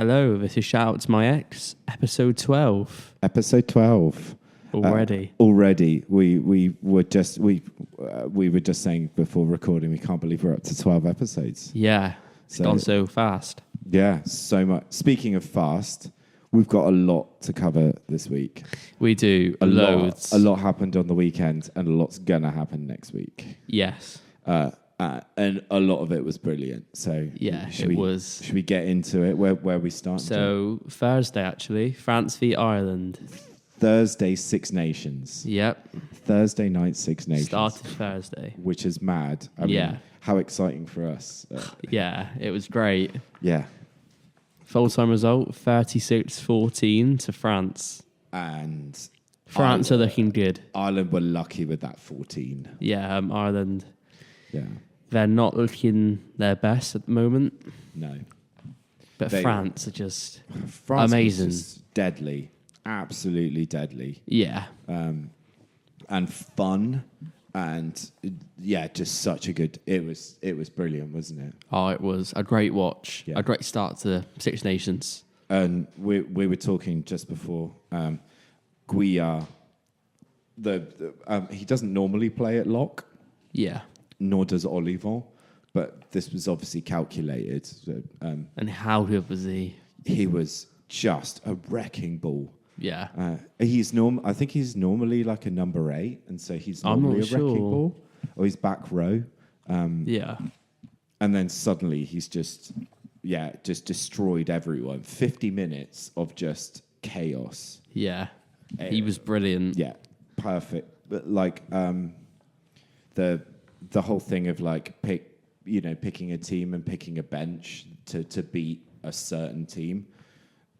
Hello, this is Shout Out to My Ex, episode 12. Episode 12. Already. We were just saying before recording, we can't believe we're up to 12 episodes. Yeah, it's gone so fast. Yeah, so much. Speaking of fast, we've got a lot to cover this week. We do, loads. A lot happened on the weekend, and a lot's gonna happen next week. Yes. And a lot of it was brilliant. So yeah, should we get into it? Where we start? So Thursday, actually, France v Ireland. Thursday, Six Nations. Yep. Thursday night, Six Nations. Started Thursday. Which is mad. I mean, how exciting for us. Yeah, it was great. Yeah. Full-time result, 36-14 to France. And France are looking good. Ireland were lucky with that 14. Yeah, Ireland. Yeah. They're not looking their best at the moment. No. But France are just France amazing. Was just deadly. Absolutely deadly. Yeah. And fun. And just such a good... It was brilliant, wasn't it? Oh, it was a great watch. Yeah. A great start to the Six Nations. And we were talking just before. Guia, he doesn't normally play at lock. Yeah. Nor does Olivon, but this was obviously calculated. So, and how good was he? He was just a wrecking ball. Yeah. I think he's normally like a number 8, and so he's normally a wrecking ball. Or he's back row. Yeah. And then suddenly he's just destroyed everyone. 50 minutes of just chaos. Yeah. He was brilliant. Yeah, perfect. But like the whole thing of like picking a team and picking a bench to beat a certain team,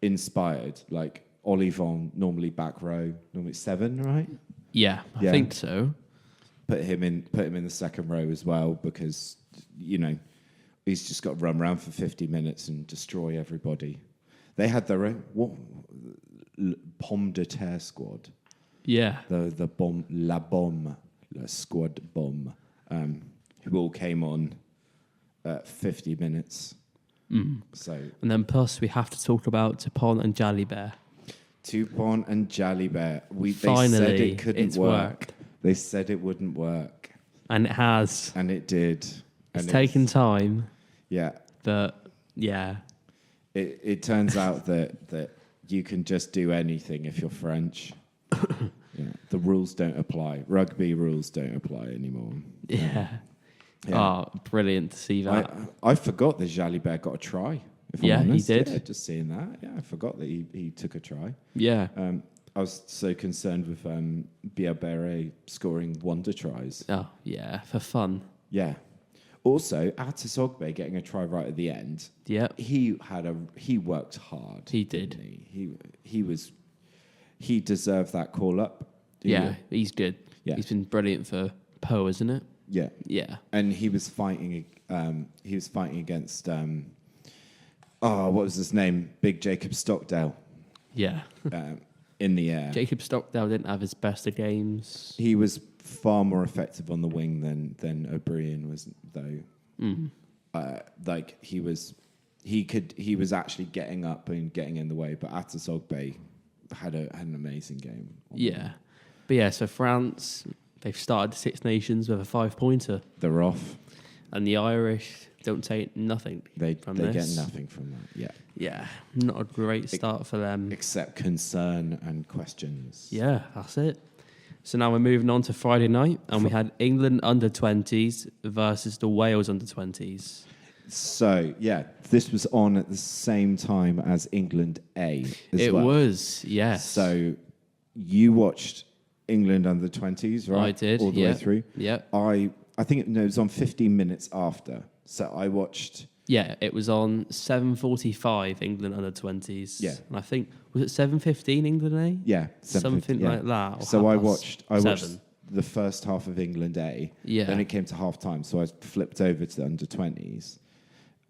inspired. Like Olivon, normally back row, normally 7, right? Yeah, I think so. Put him in the second row as well because he's just got to run around for 50 minutes and destroy everybody. They had their own pomme de terre squad. Yeah, the squad bomb. Who all came on 50 minutes. So, and then plus we have to talk about Tupon and Jalibert. Tupon and Jalibert. Finally, they said it couldn't work. Worked. They said it wouldn't work. And it has. And it did. It's taken time. Yeah. But, yeah. It turns out that you can just do anything if you're French. Yeah, the rules don't apply. Rugby rules don't apply anymore. Yeah. Oh, brilliant to see that. I forgot that Jalibert got a try. If I'm honest. He did. Yeah, just seeing that. Yeah, I forgot that he took a try. Yeah. I was so concerned with Biabere scoring wonder tries. Oh, yeah, for fun. Yeah. Also, Atis Ogbe getting a try right at the end. Yeah. He worked hard. He did. Didn't he? He deserved that call up. He's good. Yeah. He's been brilliant for Poe, isn't it? Yeah. Yeah. And he was fighting against what was his name? Big Jacob Stockdale. Yeah. In the air. Jacob Stockdale didn't have his best of games. He was far more effective on the wing than O'Brien was, though. He was actually getting up and getting in the way, but Atis Ogbe had an amazing game. Yeah. But yeah, so France, they've started the Six Nations with a 5-pointer. They're off. And the Irish don't take nothing from this. They get nothing from that, yeah. Yeah, not a great start for them. Except concern and questions. Yeah, that's it. So now we're moving on to Friday night, and we had England under-20s versus the Wales under-20s. So, yeah, this was on at the same time as England A as well. It was, yes. So you watched England under-20s, right? I did, all the way through. Yeah. I think it was on 15 minutes after. So I watched... Yeah, it was on 7:45 England under-20s. Yeah. And I think, was it 7:15 England A? Yeah. Something like that. So I watched the first half of England A. Yeah. Then it came to half-time, so I flipped over to the under-20s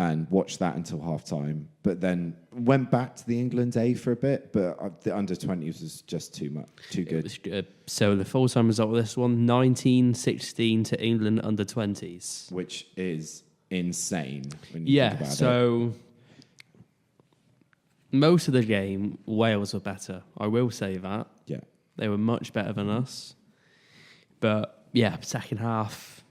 and watched that until half-time. But then went back to the England A for a bit, but the under-20s was just too good. It was good. So the full-time result of this one, 19-16 to England under-20s. Which is insane when you think about it. So most of the game, Wales were better. I will say that. Yeah. They were much better than us. But, yeah, second half,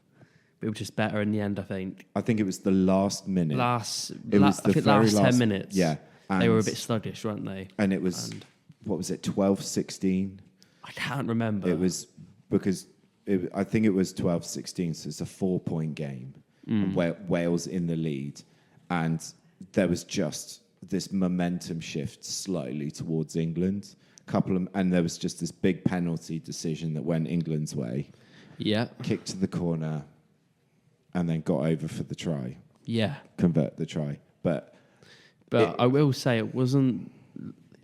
we were just better in the end, I think. I think it was the last minute. Last last 10 minutes. Yeah. They were a bit sluggish, weren't they? And it was, what was it, 12-16? I can't remember. It was because I think it was 12-16, so it's a 4-point game. And Wales in the lead. And there was just this momentum shift slightly towards England. And there was just this big penalty decision that went England's way. Yeah. Kicked to the corner and then got over for the try. Yeah. Convert the try. But I will say it wasn't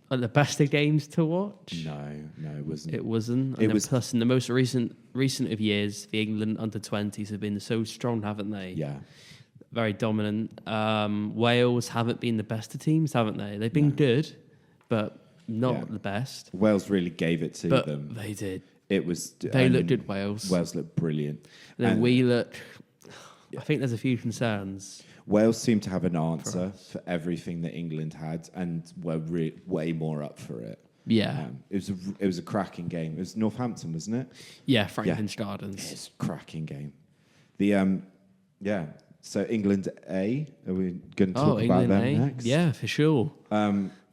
like the best of games to watch. No, it wasn't. It wasn't. And plus, in the most recent of years, the England under-20s have been so strong, haven't they? Yeah. Very dominant. Wales haven't been the best of teams, haven't they? They've been good, but not the best. Wales really gave it to but them. They did. It was. They looked good, Wales. Wales looked brilliant. And then we look. I think there's a few concerns. Wales seemed to have an answer for everything that England had, and were way more up for it. Yeah, it was a cracking game. It was Northampton, wasn't it? Yeah, Franklin's Gardens. It's a cracking game. So England A. Are we going to talk about them next? Yeah, for sure.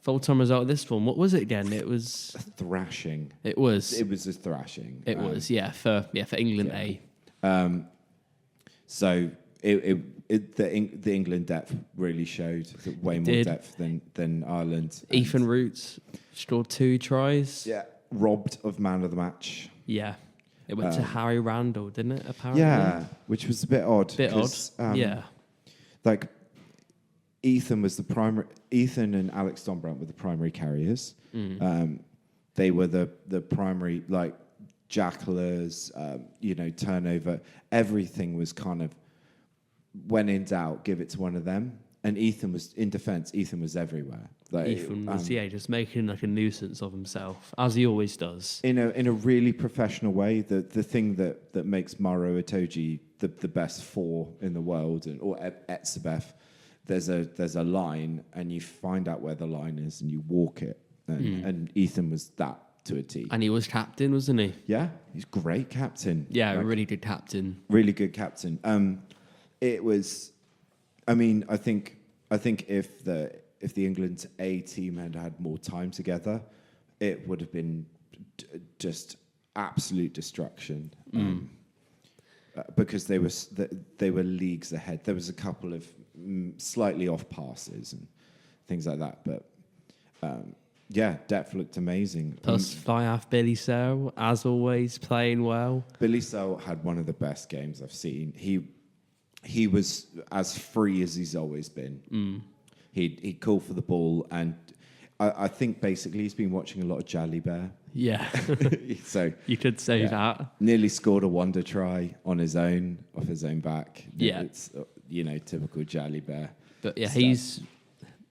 Full-time result of this one. What was it again? It was a thrashing. It was. It was a thrashing. It was. Yeah, for England A. So the England depth really showed way more depth than Ireland. Ethan Roots scored 2 tries. Yeah, robbed of man of the match. Yeah, it went to Harry Randall, didn't it? Apparently. Yeah, which was a bit odd. Yeah, like Ethan was the primary. Ethan and Alex Donbrandt were the primary carriers. They were the primary jacklers. Turnover. Everything was kind of, when in doubt, give it to one of them. And Ethan was in defence. Ethan was everywhere. Ethan was just making a nuisance of himself, as he always does. In a really professional way. The thing that makes Maro Itoje the best 4 in the world, or Etzebeth, there's a line, and you find out where the line is, and you walk it. And Ethan was that to a T. And he was captain, wasn't he? Yeah, he's great captain. Yeah, a really good captain. Really good captain. It was. I mean, I think if the England A team had more time together, it would have been just absolute destruction. Because they were leagues ahead. There was a couple of slightly off passes and things like that, but depth looked amazing. Plus, fly half Billy Searle, as always, playing well. Billy Searle had one of the best games I've seen. He was as free as he's always been. He'd call for the ball, and I think basically he's been watching a lot of Jolly Bear. Yeah, so you could say that. Nearly scored a wonder try on his own, off his own back. Yeah, it's typical Jolly Bear. But yeah, stuff.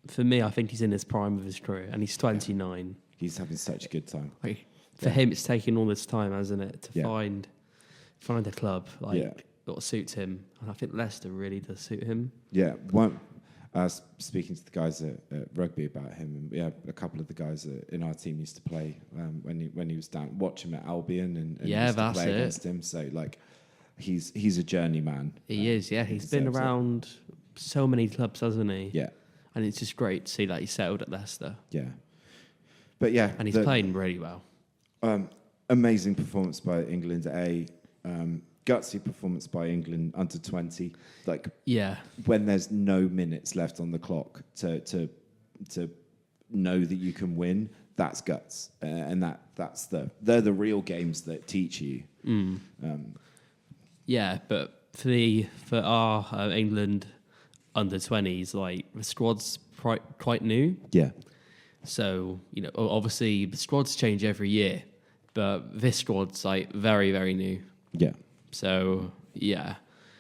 For me, I think he's in his prime of his career, and he's 29. He's having such a good time. For him, it's taking all this time, hasn't it, to find a club that suits him. And I think Leicester really does suit him. Yeah, speaking to the guys at rugby about him, and a couple of the guys in our team used to play when he was down. Watch him at Albion and used to play against him. So he's a journeyman. He is. Yeah, he's been around so many clubs, hasn't he? Yeah. And it's just great to see that he settled at Leicester. Yeah. But yeah. And he's playing really well. Amazing performance by England A. Gutsy performance by England under 20. When there's no minutes left on the clock to know that you can win, that's guts. And they're the real games that teach you. But for our England under 20s, the squad's quite new. Yeah. So, obviously the squads change every year, but this squad's very, very new. Yeah. So, yeah.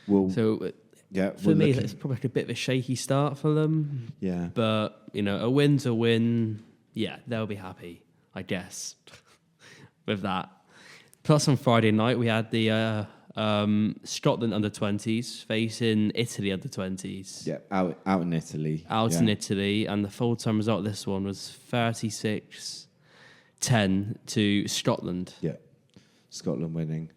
Well, for me, it's probably a bit of a shaky start for them. Yeah. But, a win's a win. Yeah, they'll be happy, I guess, with that. Plus, on Friday night, we had the Scotland under 20s facing Italy under 20s. Yeah, out in Italy. In Italy, and the full-time result of this one was 36-10 to Scotland. Yeah, Scotland winning.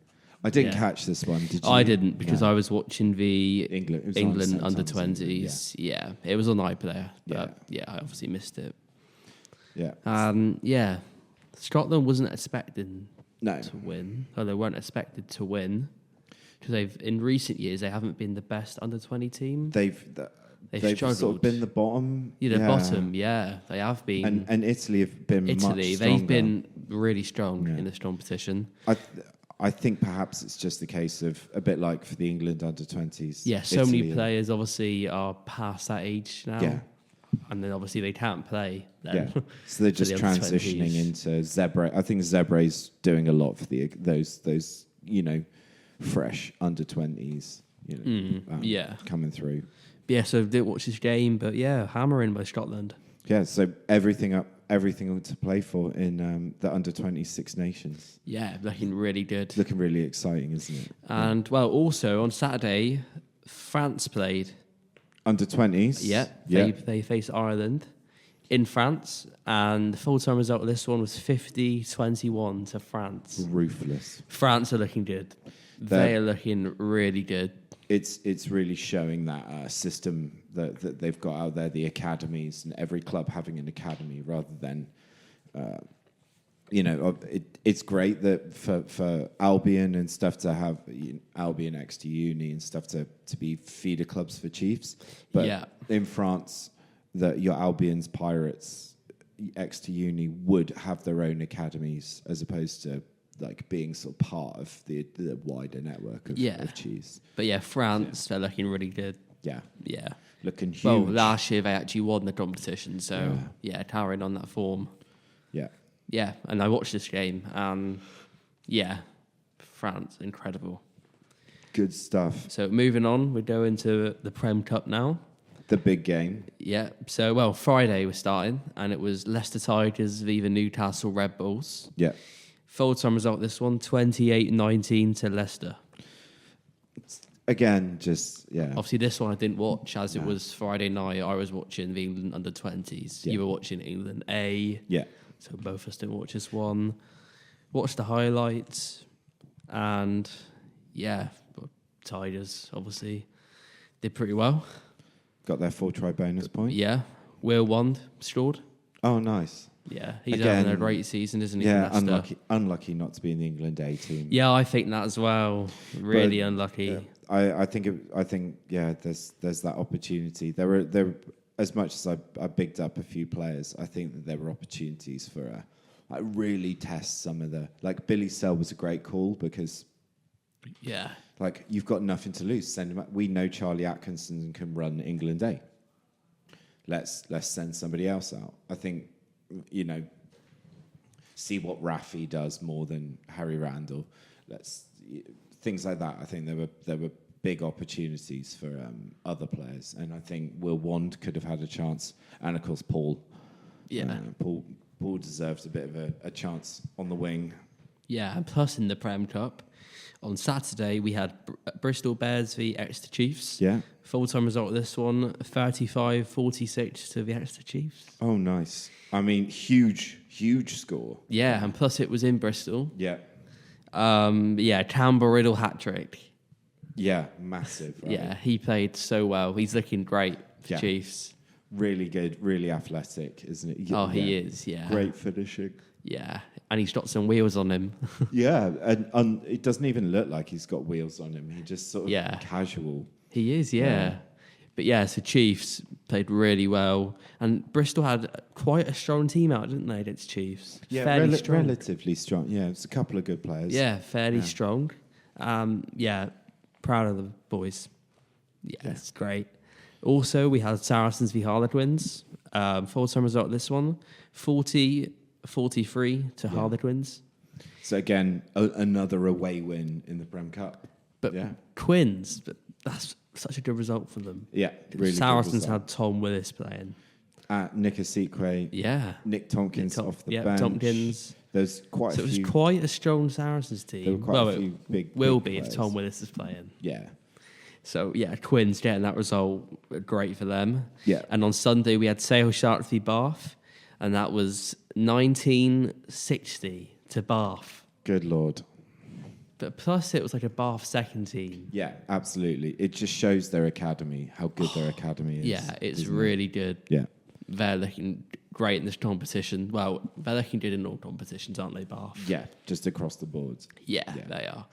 I didn't catch this one. Did you? I didn't because I was watching the England under 20s. Yeah, it was on iPlayer, but I obviously missed it. Yeah. Scotland wasn't expecting to win. Or they weren't expected to win because in recent years they haven't been the best under 20 team. They've struggled. Sort of been the bottom. Yeah, the bottom. Yeah, they have been. And Italy have been much stronger. They've been really strong in this competition. I think perhaps it's just a case of a bit like for the England under 20s. Yeah, so Italy many players obviously are past that age now. Yeah. And then obviously they can't play then. Yeah. So they're just transitioning into Zebre. I think Zebre's doing a lot for those fresh under 20s, coming through. Yeah, so I didn't watch this game, but hammering by Scotland. Yeah, so everything to play for in the under 20 Six Nations. Yeah, looking really good. Looking really exciting, isn't it? And, also on Saturday, France played. Under 20s? Yeah, they faced Ireland in France, and the full-time result of this one was 50-21 to France. Ruthless. France are looking good. They are looking really good. It's really showing that system that they've got out there, the academies, and every club having an academy rather than, it's great that for Albion and stuff to have Albion Exeter Uni and stuff to be feeder clubs for Chiefs. But in France, your Albion's Pirates, Exeter Uni would have their own academies as opposed to like being sort of part of the wider network of Chiefs. But France, they're looking really good. Yeah. Looking huge. Well, last year they actually won the competition, so carrying on that form. Yeah, and I watched this game, and France, incredible. Good stuff. So moving on, we go into the Prem Cup now. The big game. Yeah, so Friday was starting, and it was Leicester Tigers v the Newcastle Red Bulls. Yeah. Full-time result this one, 28-19 to Leicester. Again, Obviously, this one I didn't watch as it was Friday night. I was watching the England under 20s. Yeah. You were watching England A. Yeah. So both of us didn't watch this one. Watched the highlights, and Tigers obviously did pretty well. Got their full try bonus point. Yeah. Will Wand scored. Oh, nice. Yeah, he's having a great season, isn't he? Yeah, unlucky not to be in the England A team. Yeah, I think that as well. Really unlucky. I think there's that opportunity. There as much as I bigged up a few players, I think that there were opportunities for really test some of the Billy Sell was a great call because you've got nothing to lose. Send him. We know Charlie Atkinson can run England A. Let's send somebody else out. I think. See what Rafi does more than Harry Randall. Things like that. I think there were big opportunities for other players, and I think Will Wand could have had a chance, and of course Paul. Yeah, Paul deserves a bit of a chance on the wing. Yeah, and plus in the Prem Cup on Saturday we had Bristol Bears v Exeter Chiefs. Yeah. Full-time result of this one, 35-46 to the Exeter Chiefs. Oh, nice. I mean, huge score. Yeah, and plus it was in Bristol. Yeah. Campbell Riddle hat-trick. Yeah, massive. Right? Yeah, he played so well. He's looking great for Chiefs. Really good, really athletic, isn't it? Oh, he is, Great finishing. Yeah, and he's got some wheels on him. Yeah, and it doesn't even look like he's got wheels on him. He just sort of casual. He is, But so Chiefs played really well. And Bristol had quite a strong team out, didn't they, against Chiefs? Yeah, fairly strong. Relatively strong. Yeah, it's a couple of good players. Yeah, fairly strong. Proud of the boys. Yeah, it's great. Also, we had Saracens v Harlequins. Full-time result this one, 40-43 to Harlequins. So again, another away win in the Prem Cup. But Quins, that's such a good result for them. Yeah, really. Saracens had Tom Willis playing. Nick Asikwe, Yeah. Nick Tompkins off the bench. Tompkins. There's quite So a it few. was quite a strong Saracens team. There were quite a few big. Will big be if players. Tom Willis is playing. Yeah. So, yeah, Quins getting that result, great for them. Yeah. And on Sunday, we had Sale Sharks v Bath, and that was 1960 to Bath. Good Lord. But plus, it was like a Bath second team. Yeah, absolutely. It just shows their academy, how good their academy is. Yeah, it's isn't really good. Yeah. They're looking great in this competition. Well, they're looking good in all competitions, aren't they, Bath? Yeah, just across the board. Yeah, they are.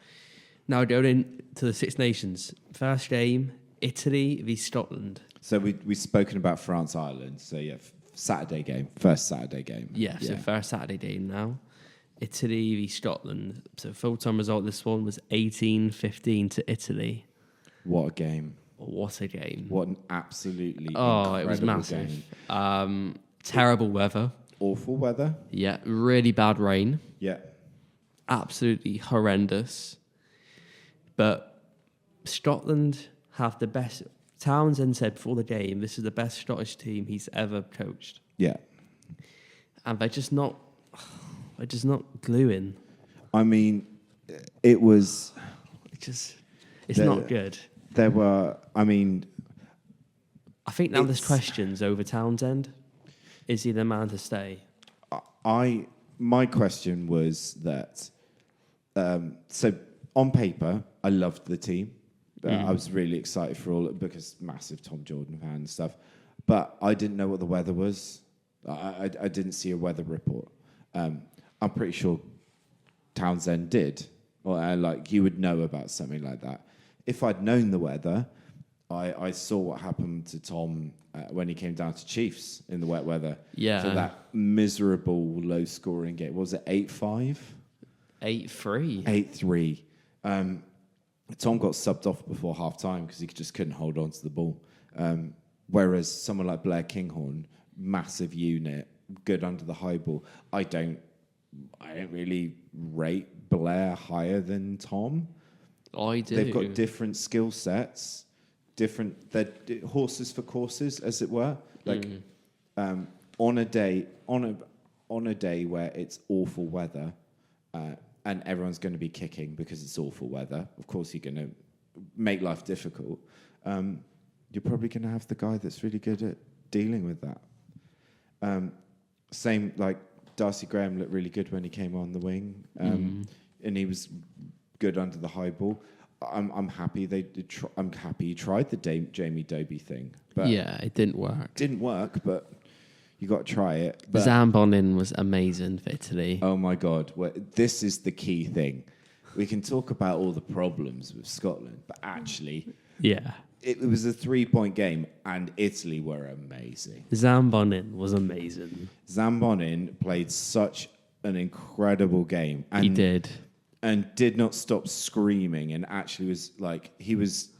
Now going into the Six Nations. First game, Italy v Scotland. So we've spoken about France-Ireland. So, yeah, Saturday game. First Saturday game. Yeah, so first Saturday game now. Italy v Scotland. So full-time result this one was 18-15 to Italy. What a game. What a game. What an absolutely it was massive. game. Terrible weather. Awful weather. Yeah, really bad rain. Yeah. Absolutely horrendous. But Scotland have the best. Townsend said before the game, this is the best Scottish team he's ever coached. Yeah. And they're just not gluing. I mean, it was... It's not good. There were, I mean... I think now there's questions over Townsend. Is he the man to stay? My question was that... so, on paper, I loved the team. I was really excited for all because massive Tom Jordan fan and stuff. But I didn't know what the weather was. I didn't see a weather report. I'm pretty sure Townsend did. Or you would know about something like that. If I'd known the weather, I saw what happened to Tom when he came down to Chiefs in the wet weather. Yeah. For that miserable low-scoring game. What was it, 8-5? 8-3. 8-3. Tom got subbed off before half-time because he just couldn't hold on to the ball. Whereas someone like Blair Kinghorn, massive unit, good under the high ball. I don't really rate Blair higher than Tom. I do. They've got different skill sets, they're horses for courses, as it were. On a day where it's awful weather, and everyone's going to be kicking because it's awful weather. Of course, you're going to make life difficult. You're probably going to have the guy that's really good at dealing with that. Same, like Darcy Graham looked really good when he came on the wing, and he was good under the high ball. I'm happy I'm happy he tried the Jamie Dobie thing, but yeah, it didn't work. Didn't work, but you got to try it. But Zambonin was amazing for Italy. Oh my God! This is the key thing. We can talk about all the problems with Scotland, but actually, yeah, it was a 3-point game, and Italy were amazing. Zambonin was amazing. Zambonin played such an incredible game. And he did. And did not stop screaming, and actually was like, he was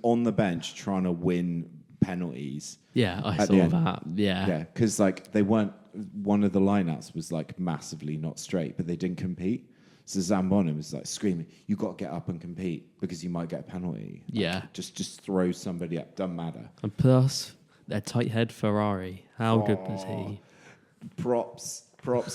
on the bench trying to win penalties. Yeah, I saw that. Yeah. Yeah, because they weren't, one of the lineouts was massively not straight, but they didn't compete. So Zambonin was screaming, "You got to get up and compete because you might get a penalty." Yeah. Just throw somebody up, doesn't matter. And plus, their tight head Ferrari. How good was he? Props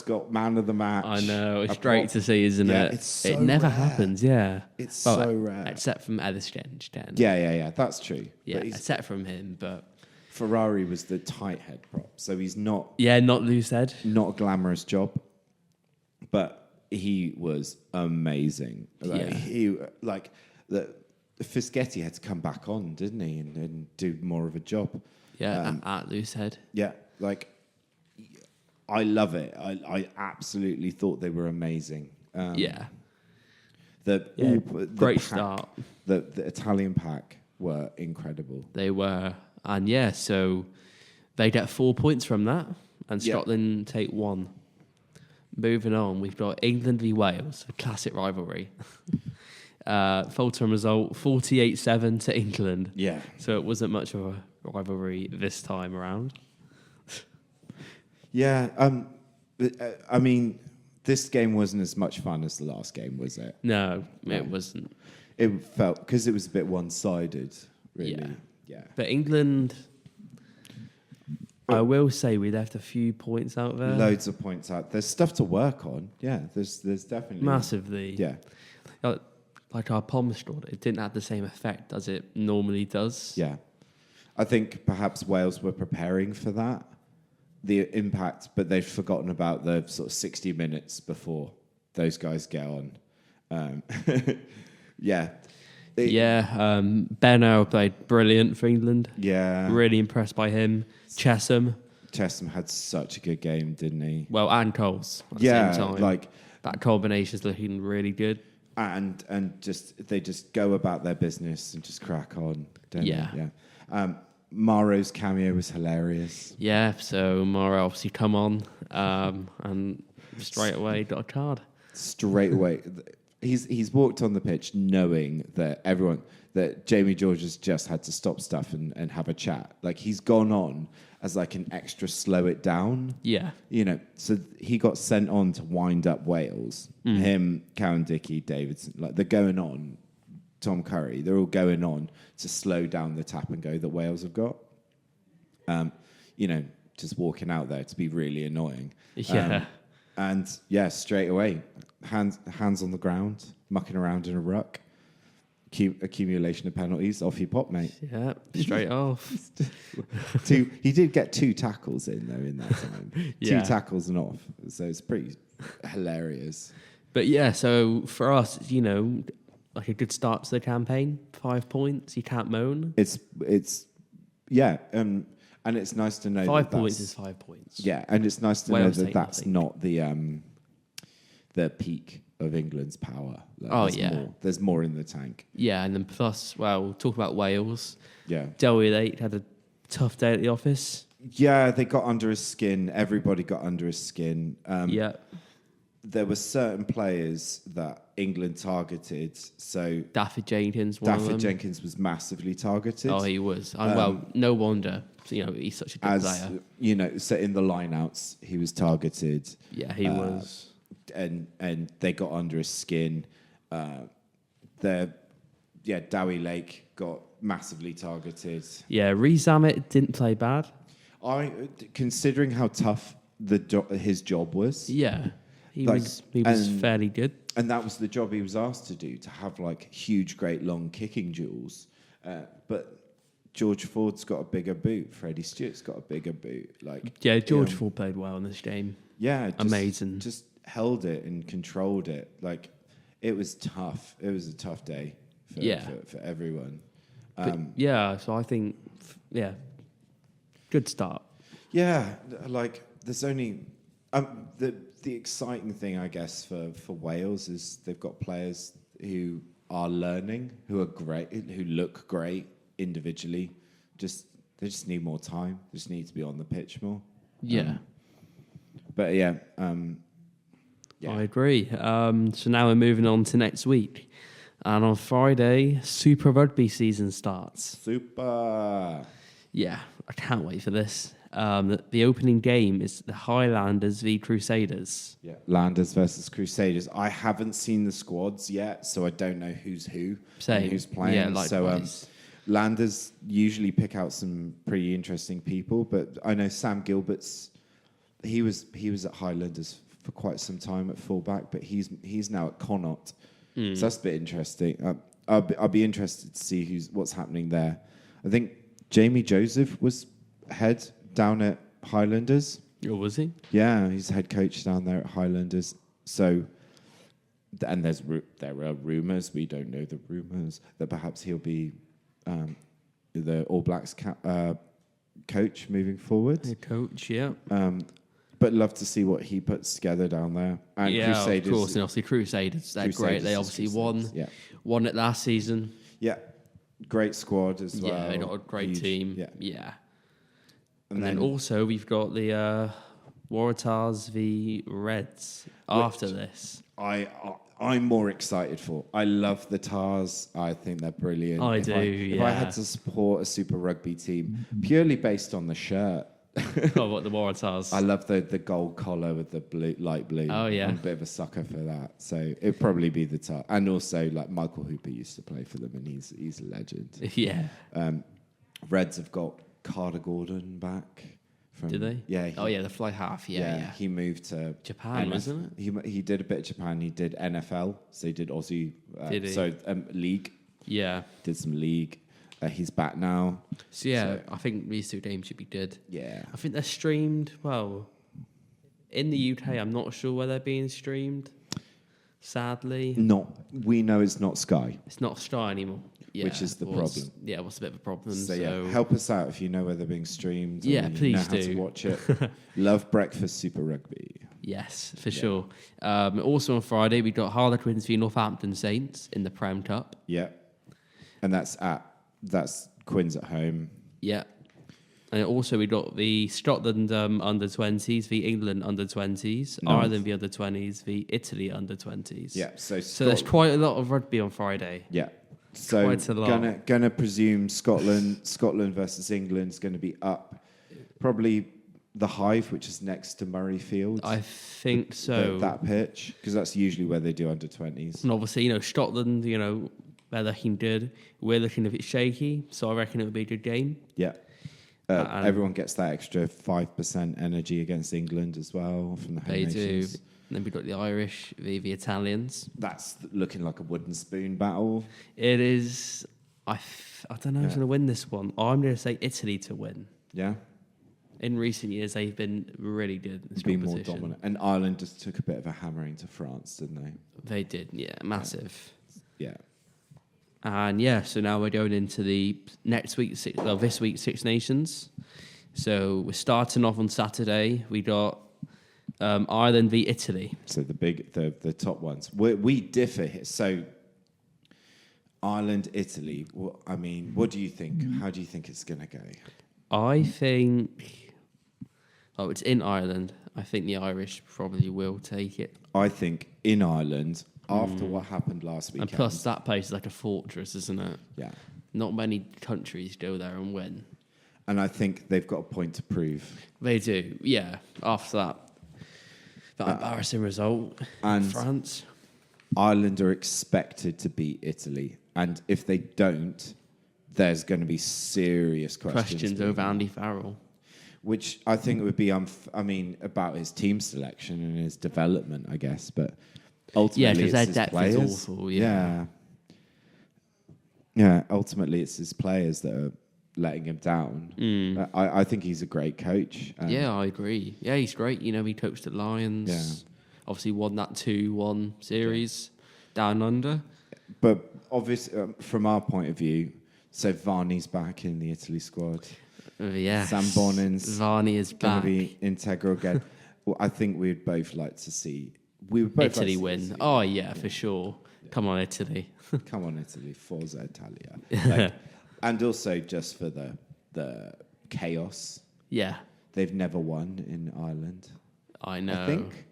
got man of the match. I know, it's great to see, isn't it? It's so it never rare. happens, yeah. It's so rare. Except from Edison. Yeah, that's true. Yeah, but except from him, but... Ferrari was the tight head prop, so he's not... Yeah, not loose head. Not a glamorous job, but he was amazing. Fischetti had to come back on, didn't he, and do more of a job. Yeah, at loose head. Yeah, I love it. I absolutely thought they were amazing. Great start. The Italian pack were incredible. They were. And so they get 4 points from that, and Scotland take 1. Moving on, we've got England v Wales, a classic rivalry. Full-time result, 48-7 to England. Yeah. So it wasn't much of a rivalry this time around. Yeah, I mean, this game wasn't as much fun as the last game, was it? No, it wasn't. It felt, because it was a bit one-sided, really. Yeah. But England, I will say we left a few points out there. Loads of points out. There's stuff to work on. Yeah, there's definitely Massively. Yeah, Like our Palmer straw, it didn't have the same effect as it normally does. yeah. I think perhaps Wales were preparing for that, the impact, but they've forgotten about the sort of 60 minutes before those guys get on. Yeah. Benno played brilliant for England. Yeah. Really impressed by him. Chesham had such a good game, didn't he? Well, and Coles at the same time. Like that combination's looking really good. And they just go about their business and just crack on. Don't they? Yeah. Maro's cameo was hilarious. Yeah, so Maro obviously come on and straight away got a card. Straight away. He's walked on the pitch knowing that Jamie George has just had to stop stuff and have a chat. Like he's gone on as like an extra slow it down. Yeah. So he got sent on to wind up Wales. Him, Cowan Dickey, Davidson, like they're going on. Tom Curry, they're all going on to slow down the tap and go that Wales have got. Just walking out there to be really annoying. Yeah. Straight away, hands on the ground, mucking around in a ruck, accumulation of penalties, off you pop, mate. Yeah, straight off. He did get 2 tackles in, though, in that time. Yeah. 2 tackles and off. So it's pretty hilarious. But yeah, so for us, like a good start to the campaign, 5 points, you can't moan. And it's nice to know 5 points is 5 points. Yeah, and it's nice to Wales know that that's not the peak of England's power. There's more in the tank. Yeah, and then plus, talk about Wales. Yeah. Delhi Lake had a tough day at the office. Yeah, they got under his skin. Everybody got under his skin. There were certain players that England targeted. So Daffy Jenkins, one of them. Jenkins was massively targeted. Oh, he was. No wonder. He's such a good player. So in the lineouts, he was targeted. Yeah, he was. And they got under his skin. Dowie Lake got massively targeted. Yeah, Reece Zammit didn't play bad. Considering how tough his job was. Yeah. He was fairly good. And that was the job he was asked to do, to have like huge, great, long kicking duels. But George Ford's got a bigger boot. Freddie Stewart's got a bigger boot. George Ford played well in this game. Yeah. Amazing. Just held it and controlled it. Like, it was tough. It was a tough day for everyone. So I think, good start. Yeah, like, there's only... The exciting thing, I guess, for Wales is they've got players who are learning, who are great, who look great individually. They just need more time. They just need to be on the pitch more. Yeah. I agree. So now we're moving on to next week. And on Friday, Super Rugby season starts. Super. Yeah, I can't wait for this. The opening game is the Highlanders v Crusaders. Yeah, Landers versus Crusaders. I haven't seen the squads yet, so I don't know who's who and who's playing. Yeah, likewise. So Landers usually pick out some pretty interesting people, but I know Sam Gilbert's. He was at Highlanders for quite some time at fullback, but he's now at Connaught. So that's a bit interesting. I'll be interested to see what's happening there. I think Jamie Joseph was head down at Highlanders. Oh, was he? Yeah, he's head coach down there at Highlanders. So, and there are rumours, we don't know the rumours, that perhaps he'll be the All Blacks coach moving forward. Head coach, yeah. But love to see what he puts together down there. And Crusaders, of course, and obviously Crusaders, they're great. They obviously won it last season. Yeah, great squad as well. Yeah, they got a great team. Yeah. And then also we've got the Waratahs v Reds after this. I'm more excited for. I love the Tars. I think they're brilliant. If I had to support a Super Rugby team purely based on the shirt. What, the Waratahs? I love the gold collar with the light blue. Oh, yeah. I'm a bit of a sucker for that. So it'd probably be the Tars. And also, like, Michael Hooper used to play for them, and he's a legend. Yeah. Reds have got Carter Gordon back Did they? Yeah. The fly half. Yeah. He moved to Japan, wasn't it? He did a bit of Japan. He did NFL, so he did Aussie. Did he? So league. Yeah. Did some league. He's back now. So I think these 2 games should be good. Yeah. I think they're streamed. Well, in the UK, I'm not sure where they're being streamed. Sadly, we know it's not Sky. It's not Sky anymore. Yeah, which is the problem. Yeah, what's a bit of a problem. So help us out if you know where they're being streamed. Or Yeah, you please know how do. to watch it. Love Breakfast Super Rugby. Yes, for sure. Also on Friday, we got Harlequins v Northampton Saints in the Prem Cup. Yeah, and that's Quins at home. Yeah. And also we got the Scotland under-20s v England under-20s, Ireland v under-20s v Italy under-20s. Yeah, so there's quite a lot of rugby on Friday. Yeah. So quite a lot. Gonna presume Scotland versus England is going to be up. Probably the Hive, which is next to Murrayfield. I think so. That pitch, because that's usually where they do under-20s. And obviously, Scotland, they're looking good. We're looking a bit shaky, so I reckon it'll be a good game. Yeah. Everyone gets that extra 5% energy against England as well from the home nations. They do. And then we've got the Irish v the Italians. That's looking like a wooden spoon battle. It is. I don't know who's going to win this one. I'm going to say Italy to win. Yeah. In recent years, they've been really good. Been more dominant. And Ireland just took a bit of a hammering to France, didn't they? They did, yeah. Massive. Yeah. And so now we're going into this week's Six Nations. So we're starting off on Saturday. We got Ireland v Italy. So the top ones. We differ here. So Ireland, Italy. What do you think? How do you think it's going to go? I think. It's in Ireland. I think the Irish probably will take it. I think in Ireland. After what happened last weekend. And plus, that place is like a fortress, isn't it? Yeah. Not many countries go there and win. And I think they've got a point to prove. They do, yeah. After that embarrassing result in France. Ireland are expected to beat Italy. And if they don't, there's going to be serious questions over Andy Farrell. Which I think would be, about his team selection and his development, I guess. But... ultimately, because their depth is awful. Yeah. Ultimately, it's his players that are letting him down. I think he's a great coach. I agree. Yeah, he's great. He coached at Lions. Yeah. Obviously, won that 2-1 series down under. But obviously, from our point of view, so Varney's back in the Italy squad. Yes. Sam Bonin's Varney is back. Going to be integral again. Well, I think we'd both like to see. Italy win. Italy. Oh, yeah, for sure. Yeah. Come on, Italy. Come on, Italy. Forza Italia. And also just for the chaos. Yeah. They've never won in Ireland. I know. I think.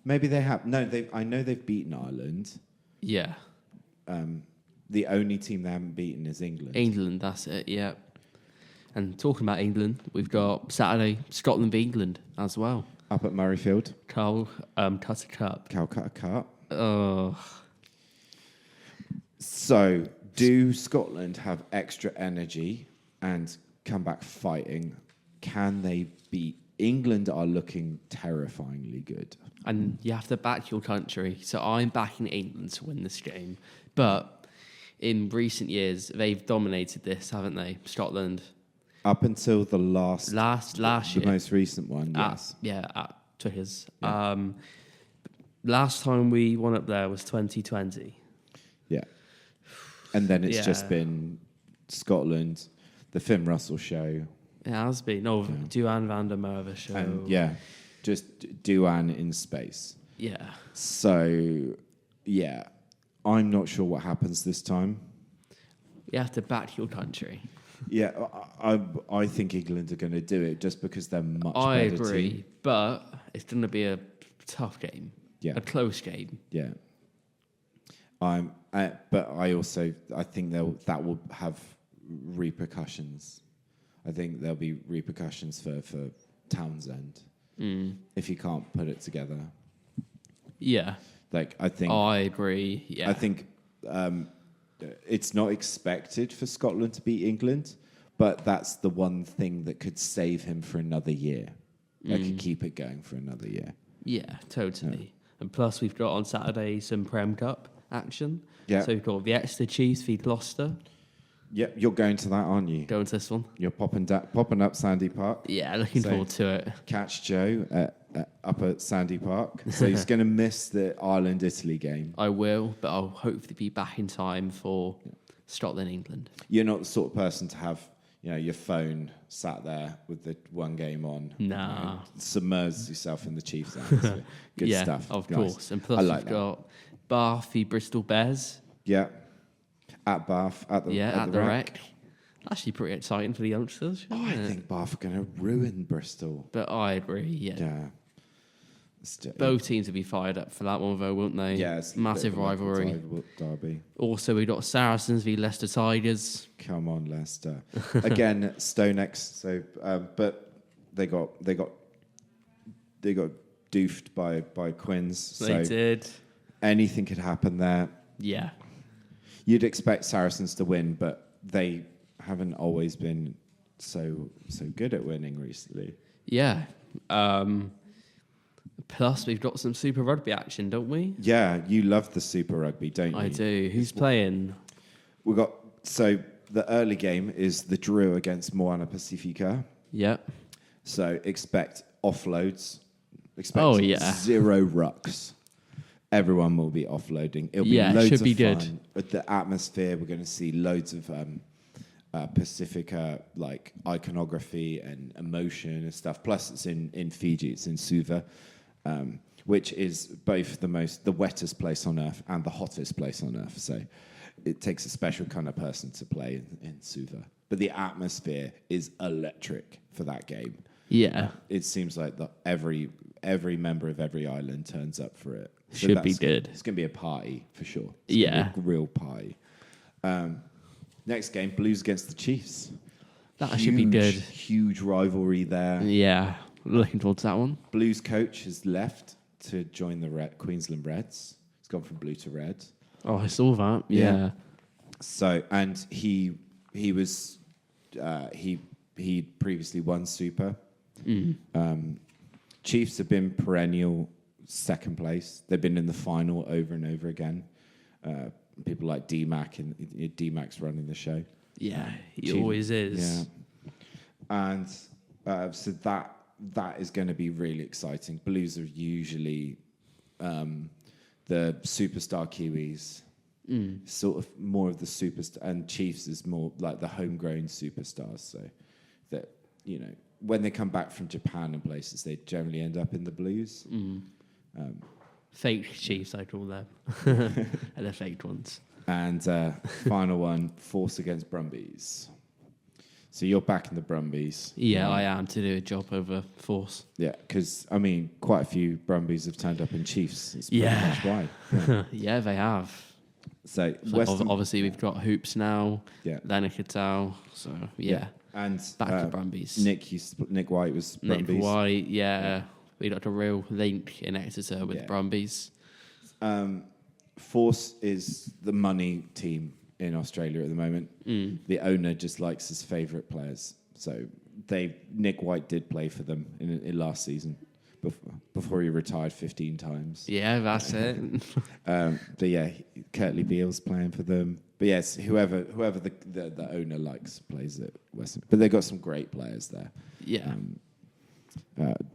Maybe they have. No, I know they've beaten Ireland. Yeah. The only team they haven't beaten is England. England, that's it, yeah. And talking about England, we've got Saturday, Scotland v England as well. Up at Murrayfield. Calcutta Cup. Calcutta Cup. Oh. So, do Scotland have extra energy and come back fighting? Can they beat England? Are looking terrifyingly good. And you have to back your country. So I'm backing England to win this game. But in recent years, they've dominated this, haven't they? Scotland. Up until the last year. The most recent one, yes. At Twitters. Yeah. Last time we won up there was 2020. Yeah. And then it's just been Scotland, the Finn Russell show. It has been. No, Duan van der Merwe show. And just Duan in space. Yeah. So, I'm not sure what happens this time. You have to back your country. Yeah, I think England are going to do it just because they're much better. I agree, but it's going to be a tough game. Yeah. A close game. Yeah. But I think that will have repercussions. I think there'll be repercussions for Townsend if he can't put it together. Yeah. I agree. Yeah. I think it's not expected for Scotland to beat England, but that's the one thing that could save him for another year. That could keep it going for another year. Yeah, totally. And plus, we've got on Saturday some Prem Cup action. Yeah. So we've got the Exeter Chiefs v Gloucester. Yep, you're going to that, aren't you? Going to this one. You're popping up Sandy Park. Yeah, looking forward to it. Catch Joe up at Sandy Park. So he's going to miss the Ireland-Italy game. I will, but I'll hopefully be back in time for Scotland, England. You're not the sort of person to have, your phone sat there with the one game on. Nah. Submerge yourself in the Chiefs atmosphere. Good yeah, stuff. of guys. course. And plus we've got Bath v Bristol Bears. Yeah. At Bath. At the Rec. Actually pretty exciting for the youngsters. I think Bath are going to ruin Bristol. But I agree, Yeah. Both teams will be fired up for that one, though, won't they? Yeah, it's massive rivalry. Derby. Also, we got Saracens v Leicester Tigers. Come on, Leicester. Again, Stonex. So, but they got doofed by Quins. They did. Anything could happen there. Yeah. You'd expect Saracens to win, but they haven't always been so good at winning recently. Yeah. Plus, we've got some Super Rugby action, don't we? Yeah, you love the Super Rugby, don't you? I do. Who's playing? We got the early game is the Drew against Moana Pacifica. Yep. So expect offloads. Expect zero rucks. Everyone will be offloading. It'll be loads should of be fun. good. With the atmosphere, we're going to see loads of Pacifica like iconography and emotion and stuff. Plus, it's in Fiji. It's in Suva, which is both the wettest place on earth and the hottest place on earth. So it takes a special kind of person to play in Suva. But the atmosphere is electric for that game. Yeah. It seems like every member of every island turns up for it. So should be good. It's going to be a party for sure. It's yeah. gonna be a real party. Next game, Blues against the Chiefs. That should be good. Huge rivalry there. Yeah. Looking forward to that one. Blues coach has left to join the Queensland Reds. He's gone from blue to red. Oh, I saw that. Yeah. So, and he was he'd previously won Super. Chiefs have been perennial second place. They've been in the final over and over again. People like D-Mac, and D-Mac's running the show. Yeah, he always is. Yeah. And so that is going to be really exciting. Blues are usually the superstar Kiwis, sort of more of the superstar, and Chiefs is more like the homegrown superstars. So that, when they come back from Japan and places, they generally end up in the Blues. Fake Chiefs, I call them. And they're fake ones. And final one, Force against Brumbies. So you're back in the Brumbies. Yeah, I am, to do a job over Force. Yeah, because, quite a few Brumbies have turned up in Chiefs. It's pretty much why. Yeah. Yeah, they have. So obviously we've got Hoops now. Yeah. Leonard Cattell. So, yeah. And back to Brumbies. Nick White was Brumbies. Nick White, yeah. We got a real link in Exeter with Brumbies. Force is the money team in Australia at the moment. The owner just likes his favourite players. So Nick White did play for them in last season before he retired 15 times. Yeah, that's it. But yeah, Kurtley Beale's playing for them. But yes, whoever the owner likes plays at Western. But they've got some great players there. Yeah.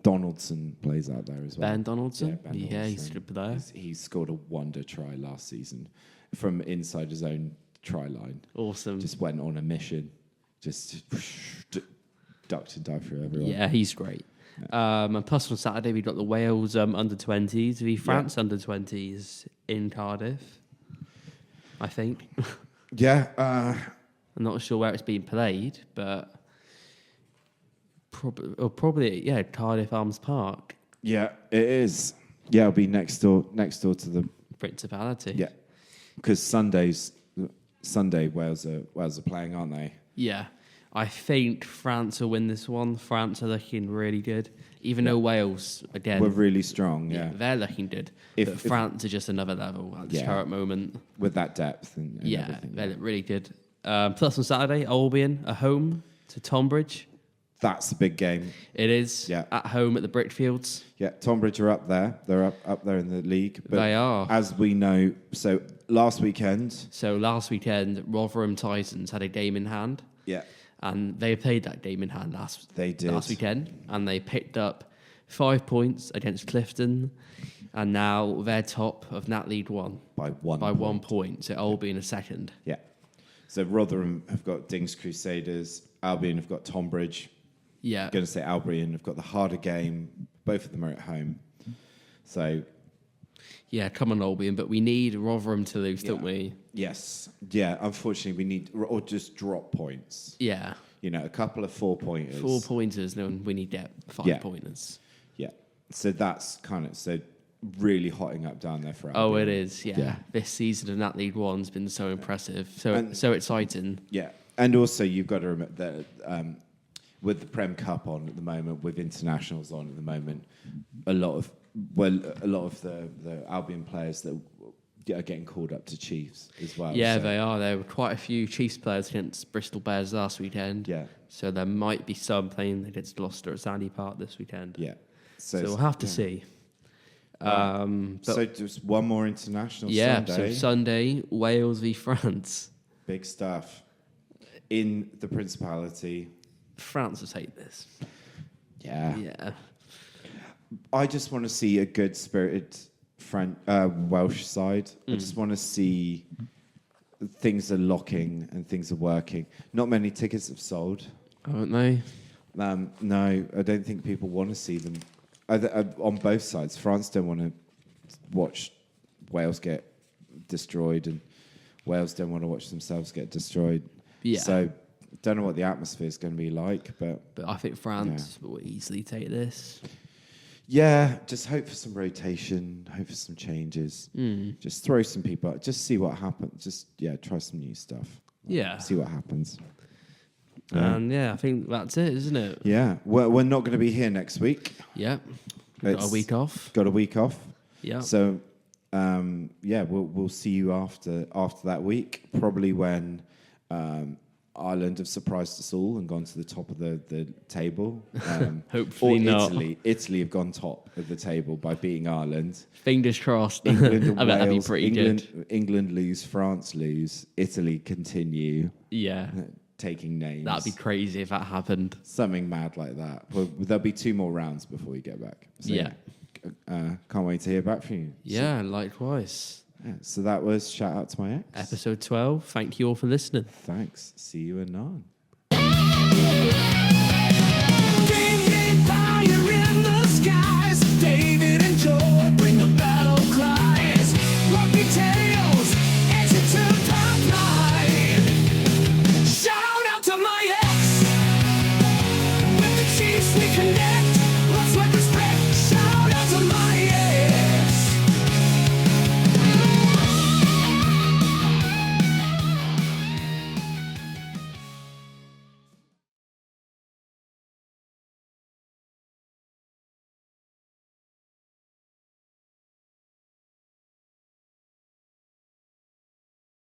Donaldson plays out there as well. Ben Donaldson? Yeah, he's good there. He scored a wonder try last season from inside his own try line. Awesome. Just went on a mission. Just ducked and dived through everyone. Yeah, he's great. And plus on Saturday we got the Wales under-20s, the France under-20s in Cardiff, I think. Yeah. I'm not sure where it's being played, but probably Cardiff Arms Park. Yeah, it is. Yeah, it'll be next door to the Principality. Yeah, because Sunday Wales are playing, aren't they? Yeah, I think France will win this one. France are looking really good, even though Wales again we're really strong. Yeah, they're looking good. But France are just another level at this current moment with that depth and yeah, everything. they look really good. Plus on Saturday, Albion at home to Tonbridge. That's a big game. It is. Yeah. At home at the Brickfields. Yeah, Tonbridge are up there. They're up there in the league. But They are. as we know, so last weekend. So last weekend, Rotherham Titans had a game in hand. Yeah. And they played that game in hand last weekend. And they picked up 5 points against Clifton. And now they're top of Nat League 1. By 1 1 point. So Albion a second. Yeah. So Rotherham have got Dings Crusaders. Albion have got Tonbridge. Yeah. I'm going to say Albion have got the harder game. Both of them are at home. So... Yeah, come on, Albion, but we need Rotherham to lose, don't we? Yes. Yeah, unfortunately, we need... Or just drop points. Yeah. You know, a couple of 4-pointers. 4-pointers, no, we need 5-pointers. Yeah. So that's kind of... So really hotting up down there for Albion. Oh, it is, yeah. This season of Nat League 1's been so impressive, so exciting. Yeah. And also, you've got to remember that with the Prem Cup on at the moment, with internationals on at the moment, a lot of the Albion players that are getting called up to Chiefs as well. Yeah, so. they are. There were quite a few Chiefs players against Bristol Bears last weekend. Yeah. So there might be some playing against Gloucester at Sandy Park this weekend. Yeah. So we'll have to see. So just one more international Sunday. Sunday. So Sunday, Wales v France. Big stuff. In the Principality. France will take this. Yeah. Yeah. I just want to see a good spirited Welsh side. I just want to see things are locking and things are working. Not many tickets have sold. Haven't they? No, I don't think people want to see them. On both sides. France don't want to watch Wales get destroyed, and Wales don't want to watch themselves get destroyed. Yeah. So, don't know what the atmosphere is going to be like, but I think France will easily take this. Yeah, just hope for some rotation, hope for some changes. Just throw some people out, just see what happens. Just, try some new stuff. Yeah. See what happens. And I think that's it, isn't it? Yeah, we're not going to be here next week. Yeah. Got a week off. Got a week off. Yeah. So, we'll see you after that week, probably when Ireland have surprised us all and gone to the top of the table. Hopefully not. Italy have gone top of the table by beating Ireland. Fingers crossed. England and Wales. That'd be pretty good. England lose, France lose, Italy continue. Yeah. Taking names. That'd be crazy if that happened. Something mad like that. Well, there'll be 2 more rounds before we get back. So, can't wait to hear back from you. Yeah, likewise. So that was Shout Out to My Ex. Episode 12. Thank you all for listening. Thanks. See you anon.